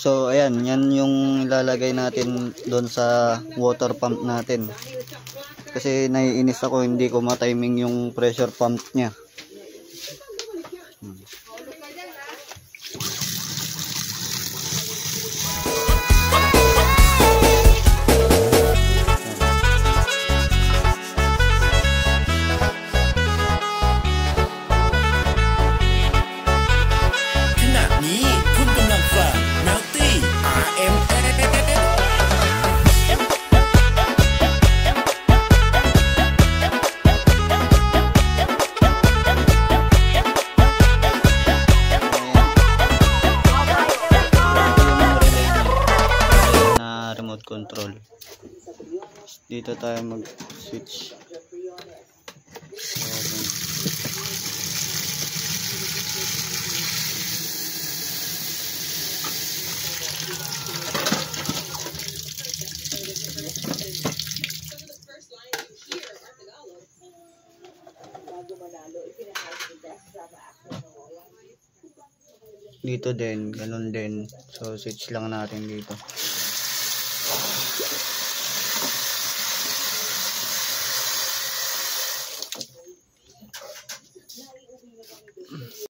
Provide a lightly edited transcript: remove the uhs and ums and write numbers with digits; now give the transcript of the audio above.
So ayan, yan yung ilalagay natin doon sa water pump natin. Kasi naiinis ako, hindi ko ma-timing yung pressure pump niya. Remote control. Dito tayo mag-switch. Dito din, ganun din. So switch lang natin dito.